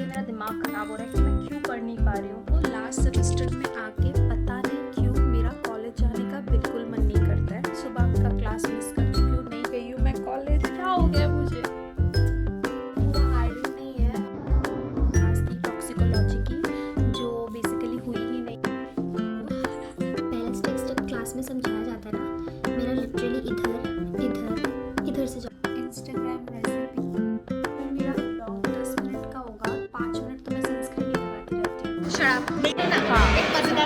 मुझे मेरा दिमाग खराब हो रहा है कि मैं क्यों पढ़ नहीं पा रही हूँ। तो लास्ट सेमेस्टर में आके पता नहीं क्यों मेरा कॉलेज जाने का बिल्कुल मन नहीं करता है। सुबह का क्लास मिस कर चुकी हूँ, नहीं गई हूँ मैं कॉलेज। क्या हो गया मुझे? पूरा हाइडिंग नहीं है। क्लास थी टॉक्सिकोलॉजी की, जो बेसिकली हुई ही नहीं। पहले स्टेप क्लास में समझाया जाता है ना, मेरा लिटरली इधर से इंस्टाग्राम रेसिपी मेरा ब्लॉग 10 मिनट का होगा, 5 मिनट तो मैं सनस्क्रीन ही लगाती रहती हूँ।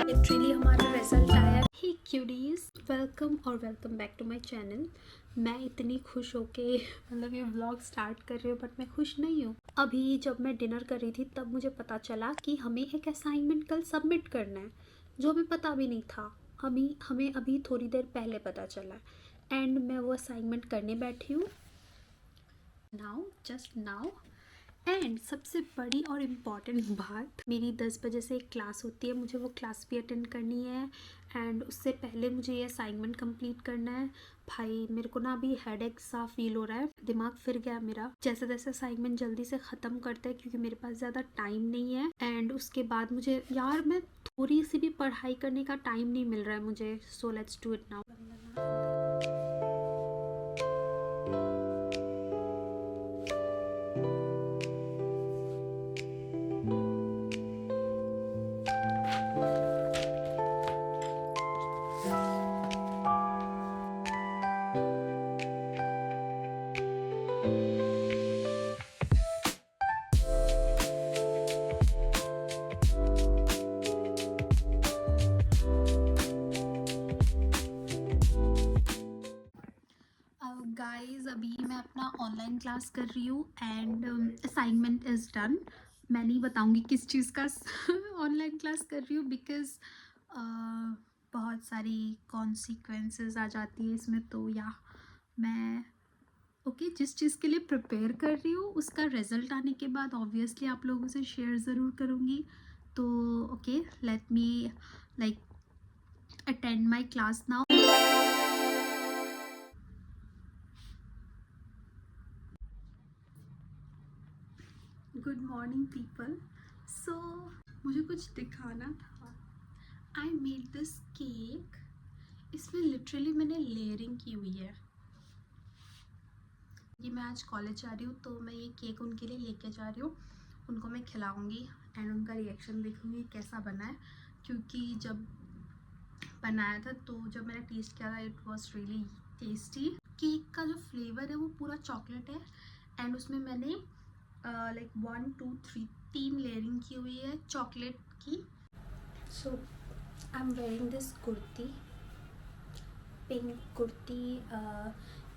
लिटरली हमारा रिजल्ट आया। Hey cuties, welcome back to my channel. मैं इतनी खुश होके मतलब ये व्लॉग स्टार्ट कर रही हूँ, बट मैं खुश नहीं हूँ। अभी जब मैं डिनर कर रही थी तब मुझे पता चला कि हमें एक असाइनमेंट कल सबमिट करना है, जो हमें पता भी नहीं था। हमें अभी थोड़ी देर पहले पता चला एंड मैं वो असाइनमेंट करने बैठी हूँ जस्ट नाउ। एंड सबसे बड़ी और इम्पॉर्टेंट बात, मेरी 10 बजे से एक क्लास होती है, मुझे वो क्लास भी अटेंड करनी है एंड उससे पहले मुझे ये असाइनमेंट कंप्लीट करना है। भाई मेरे को ना अभी हेडेक सा फील हो रहा है, दिमाग फिर गया मेरा। जैसे तैसे असाइनमेंट जल्दी से ख़त्म करते हैं क्योंकि मेरे पास ज़्यादा टाइम नहीं है। एंड उसके बाद मुझे यार मैं थोड़ी सी भी पढ़ाई करने का टाइम नहीं मिल रहा है मुझे। So let's do it now. Guys अभी मैं अपना ऑनलाइन क्लास कर रही हूँ एंड असाइनमेंट इज़ डन। मैं नहीं बताऊँगी किस चीज़ का ऑनलाइन क्लास कर रही हूँ, बिकॉज़ बहुत सारी कॉन्सिक्वेंसेस आ जाती है इसमें। तो या मैं जिस चीज़ के लिए प्रिपेयर कर रही हूँ उसका रिज़ल्ट आने के बाद ऑब्वियसली आप लोगों से शेयर ज़रूर करूँगी। तो let me attend my class now. Good morning people. So मुझे कुछ दिखाना था। I made this cake. इसमें लिटरली मैंने लेयरिंग की हुई है। ये मैं आज कॉलेज जा रही हूँ तो मैं ये केक उनके लिए लेके जा रही हूँ, उनको मैं खिलाऊंगी एंड उनका रिएक्शन देखूंगी कैसा बना है। क्योंकि जब बनाया था तो जब मैंने टेस्ट किया था it was really tasty. Cake का जो फ्लेवर है वो पूरा चॉकलेट है एंड उसमें मैंने 1 2 3 3 लेयरिंग की हुई है चॉकलेट की। So I am wearing this kurti, pink kurti,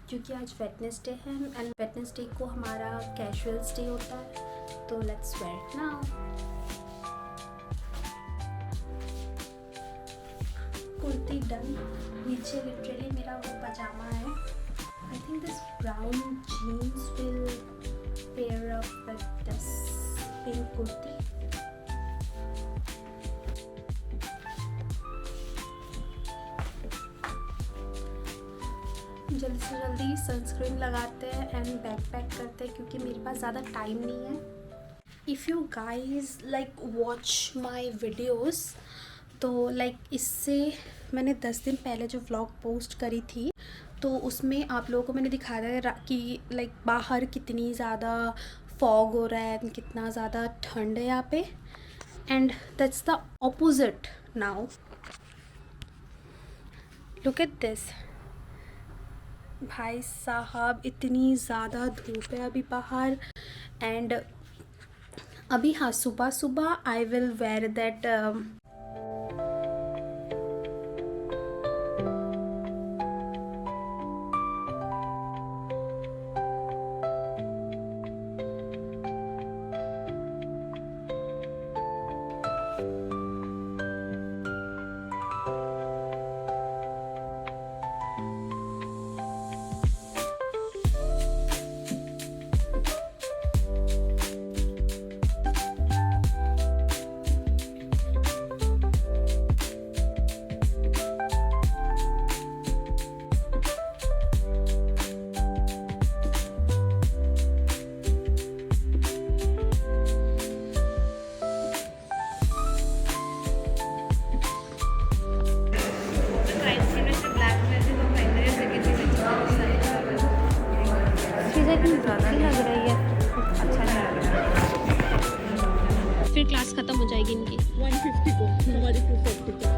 क्योंकि आज वेडनेसडे है एंड वेडनेसडे को हमारा कैजुअल्स डे होता है। तो let's wear it now. Kurti done. नीचे लिटरली मेरा वो पजामा है। I think this brown jeans will pair up with this pink kurti. जल्दी से जल्दी सनस्क्रीन लगाते हैं एंड बैग पैक करते हैं क्योंकि मेरे पास ज़्यादा टाइम नहीं है। If you guys watch my videos तो इससे मैंने 10 दिन पहले जो व्लॉग पोस्ट करी थी तो उसमें आप लोगों को मैंने दिखाया कि बाहर कितनी ज़्यादा फॉग हो रहा है, कितना ज़्यादा ठंड है यहाँ पे। And that's the opposite now. Look at this. भाई साहब इतनी ज़्यादा धूप है अभी बाहर। एंड अभी हाँ, सुबह सुबह आई विल वेयर दैट फिर क्लास खत्म हो जाएगी इनकी। 150 को हमारी 240 को।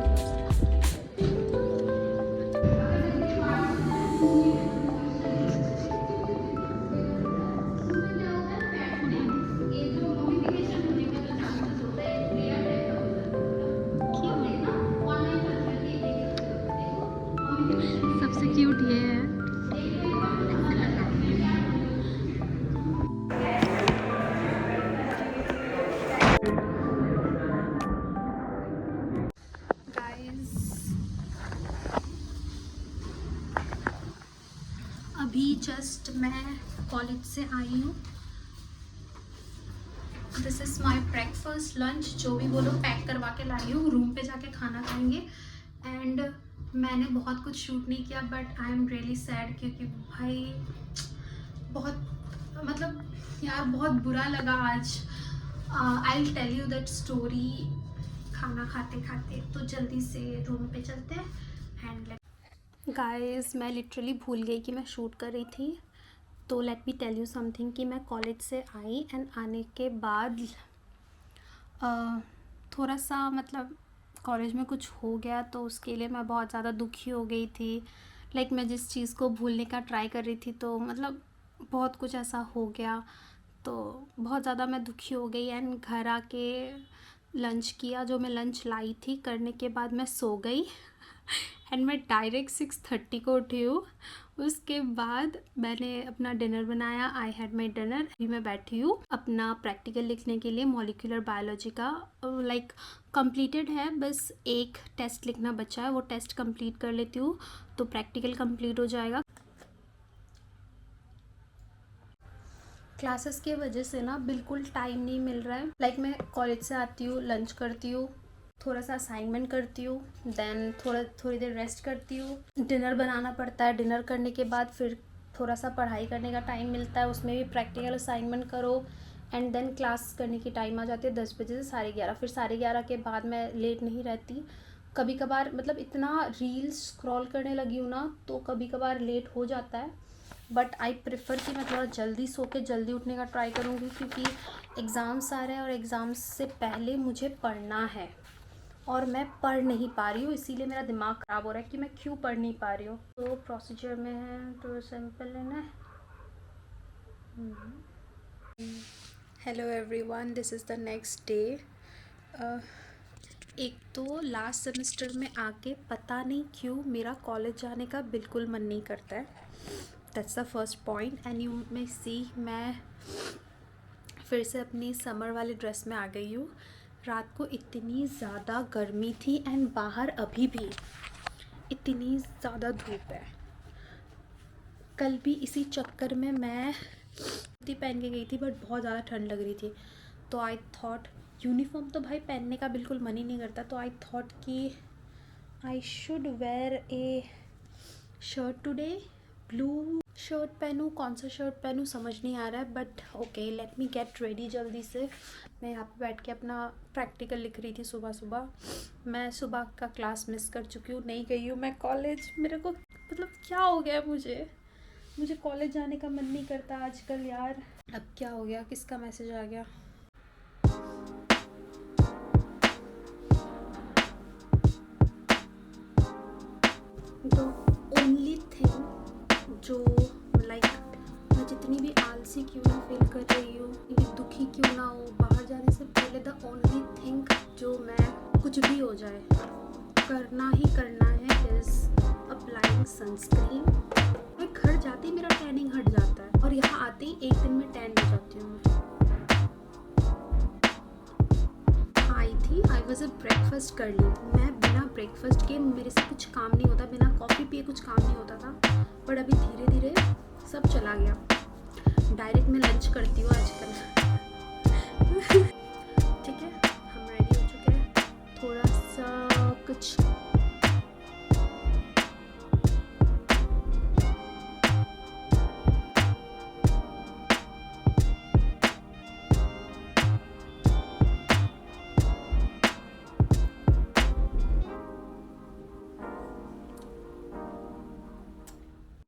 सबसे क्यूट ये है। अभी जस्ट मैं कॉलेज से आई हूँ। This is my breakfast lunch, जो भी बोलो पैक करवा के लाई हूँ। रूम पे जाके खाना खाएंगे। एंड मैंने बहुत कुछ शूट नहीं किया, but I am really sad, क्योंकि भाई बहुत मतलब यार बहुत बुरा लगा आज। I will tell you that story खाना खाते खाते। तो जल्दी से रूम पे चलते हैं। एंड गाइस, मैं लिटरली भूल गई कि मैं शूट कर रही थी। तो let me tell you something कि मैं कॉलेज से आई एंड आने के बाद थोड़ा सा मतलब कॉलेज में कुछ हो गया, तो उसके लिए मैं बहुत ज़्यादा दुखी हो गई थी। लाइक मैं जिस चीज़ को भूलने का ट्राई कर रही थी, तो मतलब बहुत कुछ ऐसा हो गया, तो बहुत ज़्यादा मैं दुखी हो गई। एंड घर आके लंच किया, जो मैं लंच लाई थी, करने के बाद मैं सो गई। एंड मैं डायरेक्ट 6:30 को उठी हूँ। उसके बाद मैंने अपना डिनर बनाया। I had my dinner. अभी मैं बैठी हूँ अपना प्रैक्टिकल लिखने के लिए। मॉलिक्यूलर बायोलॉजी का लाइक कंप्लीटेड है, बस एक टेस्ट लिखना बचा है। वो टेस्ट कंप्लीट कर लेती हूँ तो प्रैक्टिकल कंप्लीट हो जाएगा। क्लासेस की वजह से ना बिल्कुल टाइम नहीं मिल रहा है। लाइक मैं कॉलेज से आती हूँ, लंच करती हूँ, थोड़ा सा असाइनमेंट करती हूँ, देन थोड़ी देर रेस्ट करती हूँ, डिनर बनाना पड़ता है। डिनर करने के बाद फिर थोड़ा सा पढ़ाई करने का टाइम मिलता है, उसमें भी प्रैक्टिकल असाइनमेंट करो। एंड देन क्लास करने की टाइम आ जाती है 10 बजे से 11:30। फिर 11:30 के बाद मैं लेट नहीं रहती। कभी कभार मतलब इतना रील्स स्क्रॉल करने लगी हूँ ना, तो कभी कभार लेट हो जाता है। बट आई प्रेफर कि मैं थोड़ा जल्दी सो के जल्दी उठने का ट्राई करूँगी, क्योंकि एग्ज़ाम्स आ रहे हैं और एग्ज़ाम्स से पहले मुझे पढ़ना है और मैं पढ़ नहीं पा रही हूँ। इसीलिए मेरा दिमाग ख़राब हो रहा है कि मैं क्यों पढ़ नहीं पा रही हूँ। तो प्रोसीजर में है, तो सैंपल लेना है। Hello everyone, this is the next day. एक तो लास्ट सेमेस्टर में आके पता नहीं क्यों मेरा कॉलेज जाने का बिल्कुल मन नहीं करता है। That's the first point. And you may see, मैं फिर से अपनी समर वाली ड्रेस में आ गई हूँ। रात को इतनी ज़्यादा गर्मी थी एंड बाहर अभी भी इतनी ज़्यादा धूप है। कल भी इसी चक्कर में मैं कुर्ती पहन के गई थी, बट बहुत ज़्यादा ठंड लग रही थी। तो आई थॉट, यूनिफॉर्म तो भाई पहनने का बिल्कुल मन ही नहीं करता, तो आई थॉट कि I should wear a shirt today. Blue shirt पहनूँ, कौन सा शर्ट पहनूँ समझ नहीं आ रहा है, but okay, let me get ready जल्दी से। मैं यहाँ पे बैठ के अपना प्रैक्टिकल लिख रही थी सुबह सुबह। मैं सुबह का क्लास मिस कर चुकी हूँ, नहीं गई हूँ मैं कॉलेज। मेरे को मतलब क्या हो गया, मुझे कॉलेज जाने का मन नहीं करता आजकल यार। अब क्या हो गया, किसका मैसेज आ गया? तो ओनली थिंग जो लाइक मैं जितनी भी आलसी क्यों ना फील कर रही हूँ, ये दुखी क्यों ना हो, बाहर जाने से पहले द ओनली थिंग जो मैं कुछ भी हो जाए करना ही करना है इज़ अप्लाइंग सनस्क्रीन। मैं घर जाते ही मेरा टैनिंग हट जाता है और यहाँ आते ही एक दिन में टैन हो जाती हूँ। आई वॉज अ ब्रेकफास्ट कर ली। मैं बिना ब्रेकफास्ट के मेरे से कुछ काम नहीं होता, बिना कॉफ़ी पिए कुछ काम नहीं होता था, बट अभी धीरे धीरे सब चला गया। डायरेक्ट मैं लंच करती हूँ आजकल। ठीक है, हम रेडी हो चुके हैं। थोड़ा सा कुछ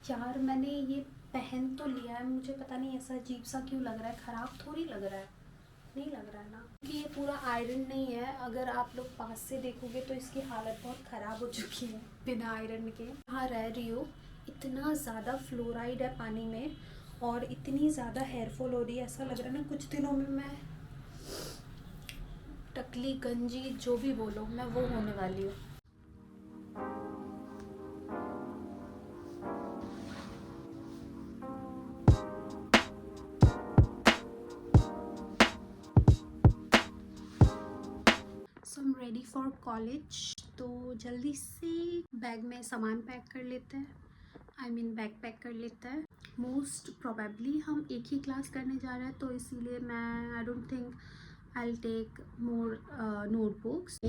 यार, मैंने ये पहन तो लिया है, मुझे पता नहीं ऐसा अजीब सा क्यों लग रहा है, ख़राब थोड़ी लग रहा है। नहीं लग रहा ना कि ये पूरा आयरन नहीं है। अगर आप लोग पास से देखोगे तो इसकी हालत बहुत ख़राब हो चुकी है बिना आयरन के। यहाँ रह रही हो, इतना ज़्यादा फ्लोराइड है पानी में और इतनी ज़्यादा हेयरफॉल हो रही है, ऐसा लग रहा है ना कुछ दिनों में मैं टकली गंजी जो भी बोलो मैं वो होने वाली हूँ। So I am ready for college. तो जल्दी से बैग में सामान पैक कर लेते हैं, बैग पैक कर लेते हैं। मोस्ट प्रोबेबली हम एक ही क्लास करने जा रहे हैं तो इसीलिए मैं I don't think I will take more notebooks.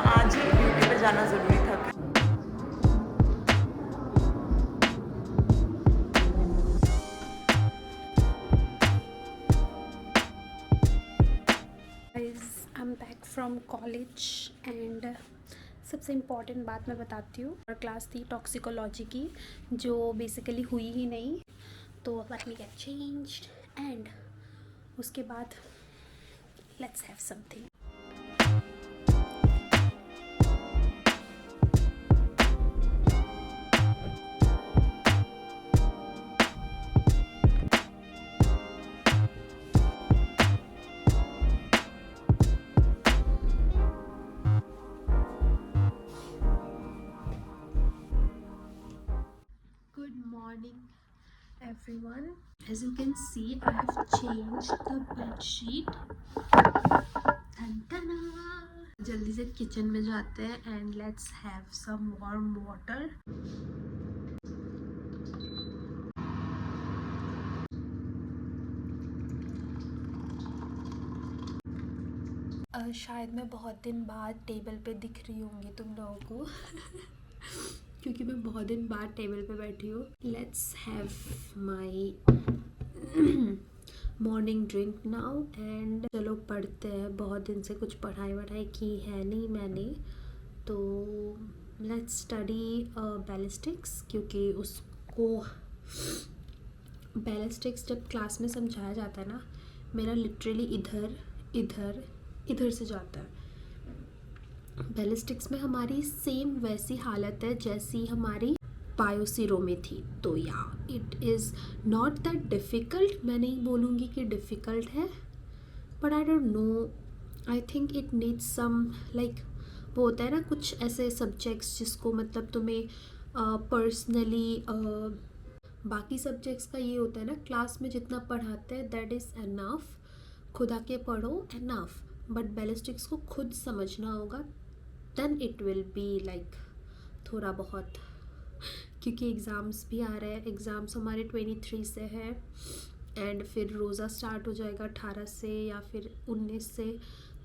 आज ही ड्यूटी पे जाना जरूरी था। I'm back from college and सबसे इम्पॉर्टेंट बात मैं बताती हूँ। और क्लास थी टॉक्सिकोलॉजी की जो बेसिकली हुई ही नहीं, तो let me gate changed and उसके बाद let's have something. Good morning everyone. As you can see, I have changed the bed sheet. Tantana! जल्दी से किचन में जाते हैं and let's have some warm water. शायद मैं बहुत दिन बाद टेबल पे दिख रही होंगी तुम लोगों को क्योंकि मैं बहुत दिन बाद टेबल पे बैठी हूँ। Let's have my morning drink now and चलो पढ़ते हैं। बहुत दिन से कुछ पढ़ाई की है नहीं मैंने, तो लेट्स स्टडी बैलिस्टिक्स, क्योंकि उसको बैलिस्टिक्स जब क्लास में समझाया जाता है ना, मेरा लिटरली इधर से जाता है। बैलिस्टिक्स में हमारी सेम वैसी हालत है जैसी हमारी बायोसीरो में थी। तो yeah it is not that difficult, मैं नहीं बोलूँगी कि डिफ़िकल्ट है, but I don't know, I think it needs some like वो होता है ना कुछ ऐसे सब्जेक्ट्स जिसको मतलब तुम्हें पर्सनली बाकी सब्जेक्ट्स का ये होता है ना क्लास में जितना पढ़ाते हैं दैट इज़ एनफ, खुद आके पढ़ो एनफ, बट बैलिस्टिक्स को खुद समझना होगा, then it will be like थोड़ा बहुत, क्योंकि एग्ज़ाम्स भी आ रहे हैं। एग्ज़ाम्स हमारे 23 से है एंड फिर रोज़ा स्टार्ट हो जाएगा 18 से या फिर 19 से।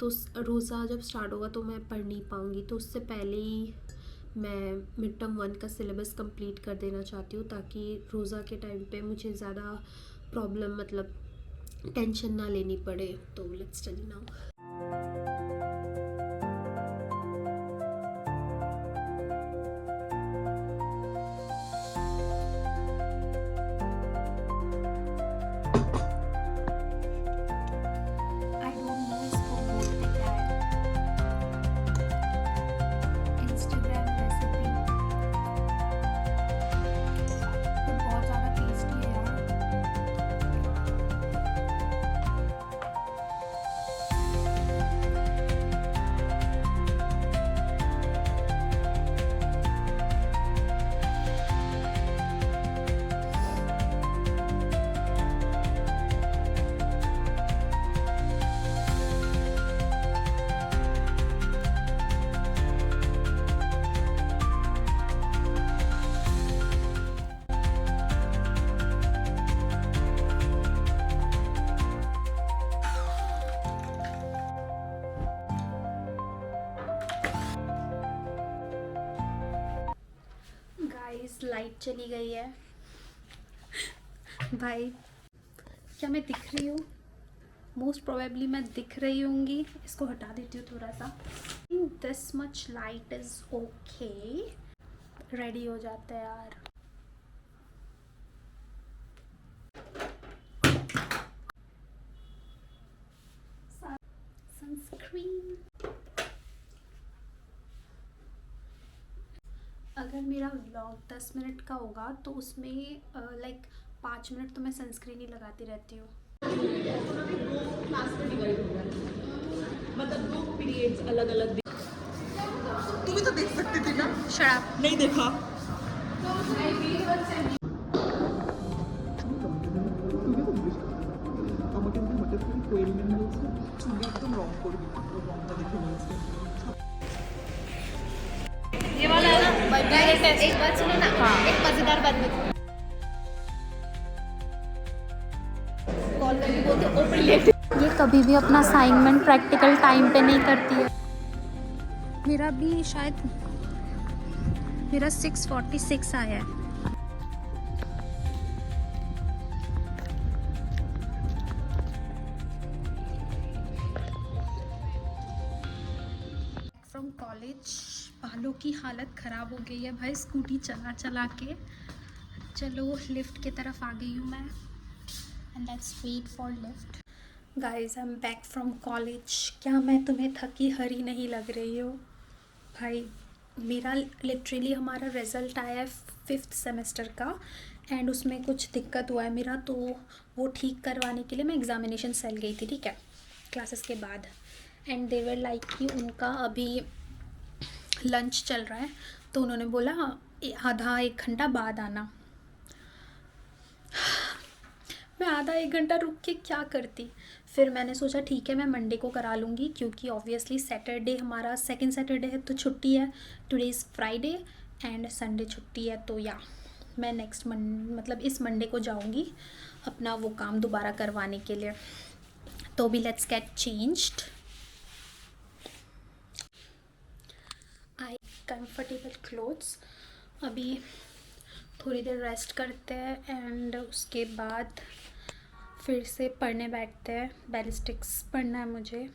तो रोज़ा जब स्टार्ट होगा तो मैं पढ़ नहीं पाऊँगी, तो उससे पहले ही मैं मिड टर्म 1 का सिलेबस कंप्लीट कर देना चाहती हूँ ताकि रोज़ा के टाइम पे मुझे ज़्यादा प्रॉब्लम मतलब टेंशन ना लेनी पड़े। तो लेट्स स्टडी नाउ। लाइट चली गई है भाई, क्या मैं दिख रही हूँ? मोस्ट प्रोबेबली मैं दिख रही होंगी। इसको हटा देती हूँ थोड़ा सा। This much light is okay. Ready हो जाता है यार। सनस्क्रीन। अगर मेरा व्लॉग 10 मिनट का होगा तो उसमें लाइक 5 मिनट तो मैं सनस्क्रीन ही लगाती रहती हूँ। मतलब 2 पीरियड्स अलग अलग। तू भी तो देख सकती थी ना। शराब नहीं देखा। ये वाला है ना। एक बात सुनो ना। हाँ। एक मजेदार बात बताओ। कॉल करके बोलते ओपन लेट। ये कभी भी अपना असाइनमेंट प्रैक्टिकल टाइम पे नहीं करती है। मेरा भी शायद 6:46 आया है। From college. बालों की हालत ख़राब हो गई है भाई, स्कूटी चला चला के। चलो लिफ्ट की तरफ आ गई हूँ मैं। And let's wait for lift. Guys I am back from college. क्या मैं तुम्हें थकी हरी नहीं लग रही हो भाई? मेरा लिटरली हमारा रिज़ल्ट आया है 5th सेमेस्टर का एंड उसमें कुछ दिक्कत हुआ है मेरा, तो वो ठीक करवाने के लिए मैं एग्ज़ामिनेशन सेल गई थी, ठीक है, क्लासेस के बाद। एंड दे वर लाइक कि उनका अभी लंच चल रहा है, तो उन्होंने बोला आधा 1 घंटा बाद आना। मैं आधा 1 घंटा रुक के क्या करती? फिर मैंने सोचा ठीक है मैं मंडे को करा लूँगी, क्योंकि ऑब्वियसली सैटरडे हमारा सेकंड सैटरडे है तो छुट्टी है। Today is Friday and Sunday छुट्टी है, तो या मैं नेक्स्ट मतलब इस मंडे को जाऊँगी अपना वो काम दोबारा करवाने के लिए। तो भी let's get changed. I comfortable clothes. अभी थोड़ी देर रेस्ट करते हैं एंड उसके बाद फिर से पढ़ने बैठते हैं। बैलिस्टिक्स पढ़ना है मुझे।